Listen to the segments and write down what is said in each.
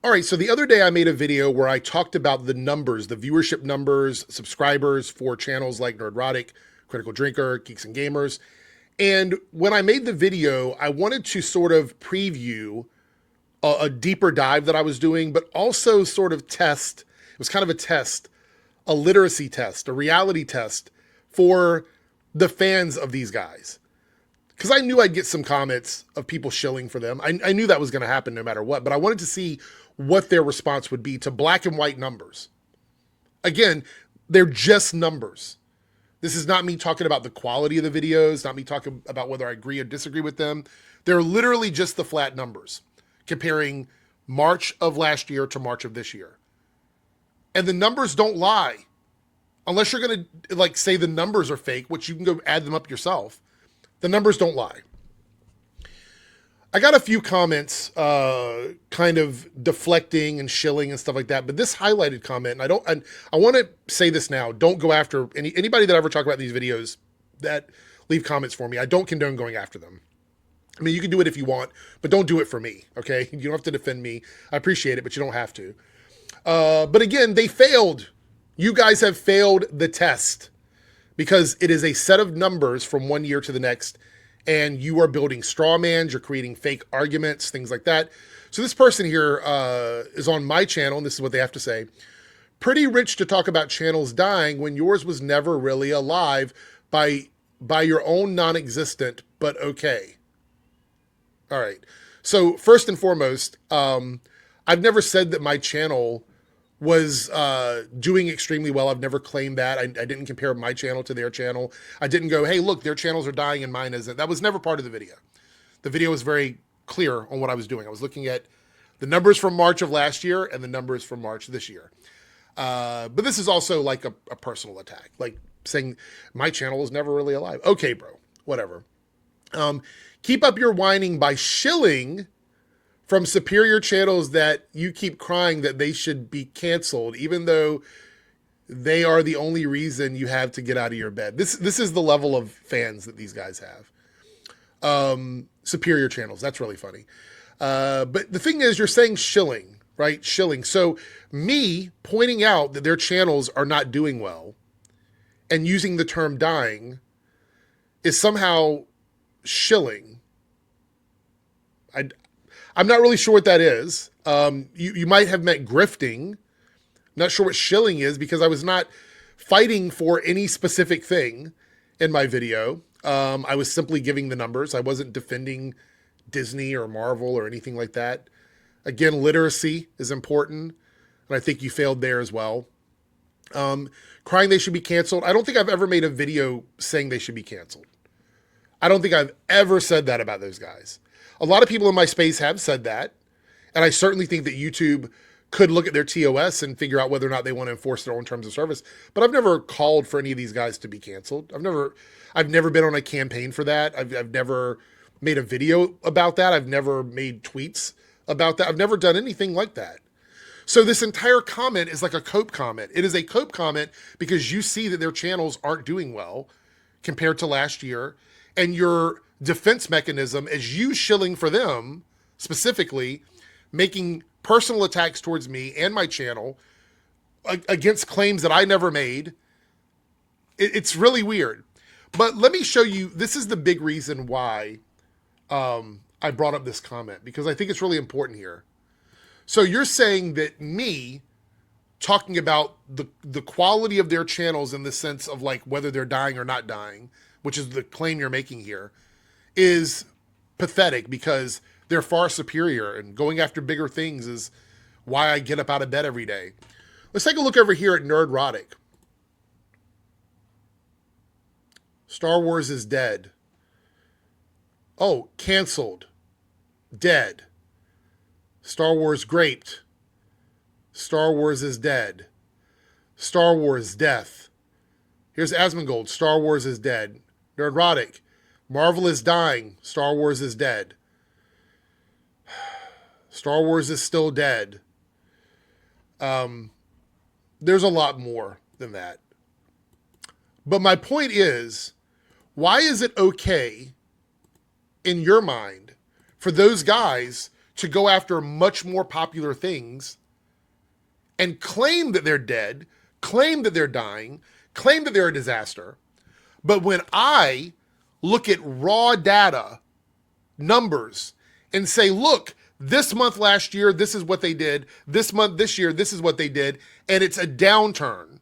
All right, so the other day I made a video where I talked about the numbers, the viewership numbers, subscribers for channels like Nerdrotic, Critical Drinker, Geeks and Gamers. And when I made the video, I wanted to sort of preview a deeper dive that I was doing, but also sort of test, it was kind of a test, a literacy test, a reality test for the fans of these guys. Because I knew I'd get some comments of people shilling for them. I knew that was going to happen no matter what, but I wanted to see what their response would be to black and white numbers. Again, they're just numbers. This is not me talking about the quality of the videos, not me talking about whether I agree or disagree with them. They're literally just the flat numbers, comparing March of last year to March of this year. And the numbers don't lie. Unless you're going to like say the numbers are fake, which you can go add them up yourself. The numbers don't lie. I got a few comments kind of deflecting and shilling and stuff like that, but this highlighted comment, and I want to say this now, don't go after anybody that ever talk about these videos that leave comments for me. I don't condone going after them. I mean, you can do it if you want, but don't do it for me, okay? You don't have to defend me. I appreciate it, but you don't have to. But again, they failed. You guys have failed the test because it is a set of numbers from one year to the next, and you are building straw mans, you're creating fake arguments, things like that. So this person here is on my channel, and this is what they have to say. Pretty rich to talk about channels dying when yours was never really alive by your own non-existent, but okay. All right. So first and foremost, I've never said that my channel was doing extremely well. I've never claimed that. I didn't compare my channel to their channel. I didn't go, hey, look, their channels are dying and mine isn't. That was never part of the video. The video was very clear on what I was doing. I was looking at the numbers from March of last year and the numbers from March this year. But this is also like a personal attack, like saying my channel was never really alive. Okay, bro, whatever. Keep up your whining by shilling from superior channels that you keep crying that they should be canceled, even though they are the only reason you have to get out of your bed. This is the level of fans that these guys have. Superior channels. That's really funny. But the thing is, you're saying shilling, right? Shilling. So me pointing out that their channels are not doing well and using the term dying is somehow shilling. I'm not really sure what that is. You might have meant grifting. Not sure what shilling is because I was not fighting for any specific thing in my video. I was simply giving the numbers. I wasn't defending Disney or Marvel or anything like that. Again, literacy is important, and I think you failed there as well. Crying they should be canceled. I don't think I've ever made a video saying they should be canceled. I don't think I've ever said that about those guys. A lot of people in my space have said that, and I certainly think that YouTube could look at their TOS and figure out whether or not they want to enforce their own terms of service. But I've never called for any of these guys to be canceled. I've never been on a campaign for that. I've never made a video about that. I've never made tweets about that. I've never done anything like that. So this entire comment is like a cope comment. It is a cope comment because you see that their channels aren't doing well compared to last year, and your defense mechanism is you shilling for them, specifically making personal attacks towards me and my channel against claims that I never made. It's really weird. But let me show you, this is the big reason why I brought up this comment, because I think it's really important here. So you're saying that me talking about the quality of their channels in the sense of like whether they're dying or not dying, which is the claim you're making here, is pathetic because they're far superior, and going after bigger things is why I get up out of bed every day. Let's take a look over here at Nerdrotic. Star Wars is dead. Oh, canceled. Dead. Star Wars graped. Star Wars is dead. Star Wars death. Here's Asmongold. Star Wars is dead. Nerdrotic. Marvel is dying. Star Wars is dead. Star Wars is still dead. There's a lot more than that. But my point is, why is it okay in your mind for those guys to go after much more popular things and claim that they're dead, claim that they're dying, claim that they're a disaster. But when I look at raw data, numbers, and say, look, this month last year, this is what they did. This month, this year, this is what they did. And it's a downturn.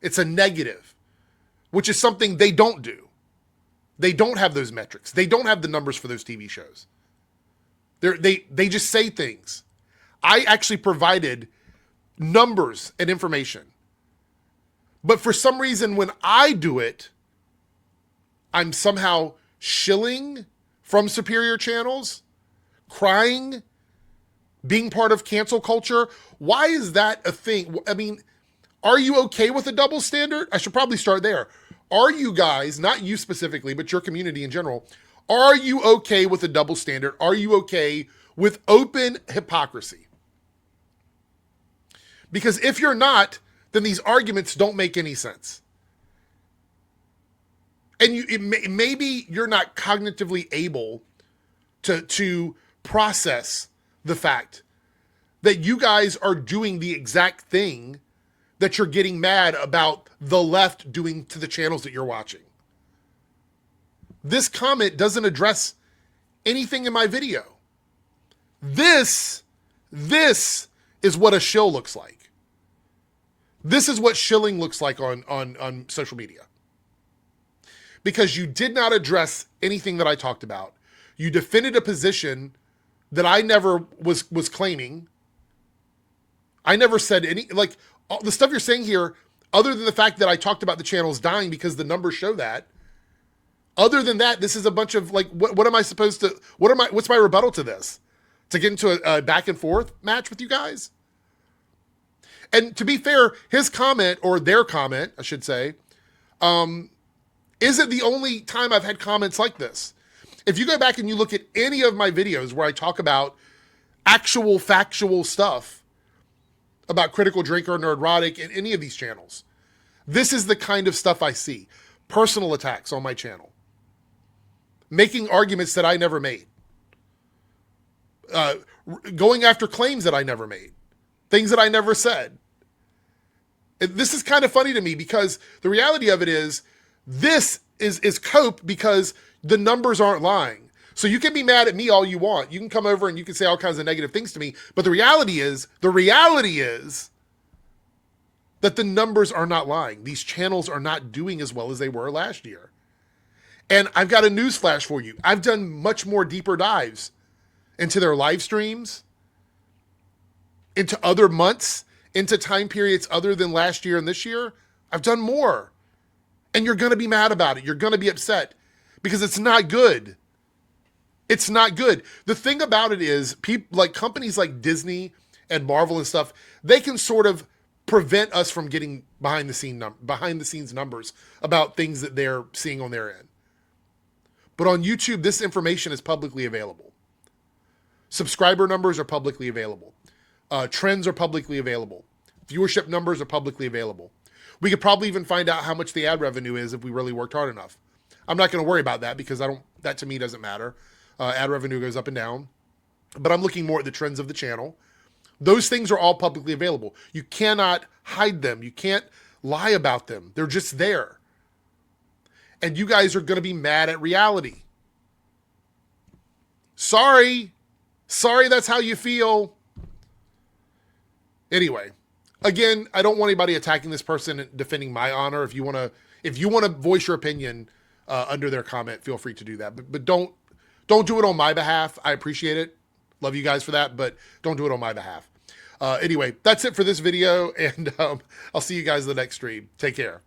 It's a negative, which is something they don't do. They don't have those metrics. They don't have the numbers for those TV shows. They just say things. I actually provided numbers and information. But for some reason, when I do it, I'm somehow shilling from superior channels, crying, being part of cancel culture. Why is that a thing? I mean, are you okay with a double standard? I should probably start there. Are you guys, not you specifically, but your community in general, are you okay with a double standard? Are you okay with open hypocrisy? Because if you're not, then these arguments don't make any sense. And maybe you're not cognitively able to process the fact that you guys are doing the exact thing that you're getting mad about the left doing to the channels that you're watching. This comment doesn't address anything in my video. This is what a shill looks like. This is what shilling looks like on social media. Because you did not address anything that I talked about. You defended a position that I never was claiming. I never said any, like, all the stuff you're saying here, other than the fact that I talked about the channels dying because the numbers show that. Other than that, this is a bunch of, like, what am I supposed to, what's my rebuttal to this? To get into a back and forth match with you guys? And to be fair, his comment, or their comment, I should say, isn't the only time I've had comments like this. If you go back and you look at any of my videos where I talk about actual factual stuff about Critical Drinker, Nerdrotic, and any of these channels, this is the kind of stuff I see. Personal attacks on my channel. Making arguments that I never made. Going after claims that I never made. Things that I never said. This is kind of funny to me because the reality of it is, this is cope because the numbers aren't lying. So you can be mad at me all you want. You can come over and you can say all kinds of negative things to me. But the reality is that the numbers are not lying. These channels are not doing as well as they were last year. And I've got a news flash for you. I've done much more deeper dives into their live streams, into other months, into time periods other than last year and this year. I've done more. And you're going to be mad about it. You're going to be upset because it's not good. It's not good. The thing about it is, people like companies like Disney and Marvel and stuff, they can sort of prevent us from getting behind the scenes numbers about things that they're seeing on their end. But on YouTube, this information is publicly available. Subscriber numbers are publicly available. Trends are publicly available. Viewership numbers are publicly available. We could probably even find out how much the ad revenue is if we really worked hard enough. I'm not going to worry about that because that to me doesn't matter. Ad revenue goes up and down. But I'm looking more at the trends of the channel. Those things are all publicly available. You cannot hide them. You can't lie about them. They're just there. And you guys are going to be mad at reality. Sorry. Sorry that's how you feel. Anyway, again, I don't want anybody attacking this person and defending my honor. If you want to voice your opinion under their comment, feel free to do that. But don't do it on my behalf. I appreciate it. Love you guys for that, but don't do it on my behalf. Anyway, that's it for this video, and I'll see you guys in the next stream. Take care.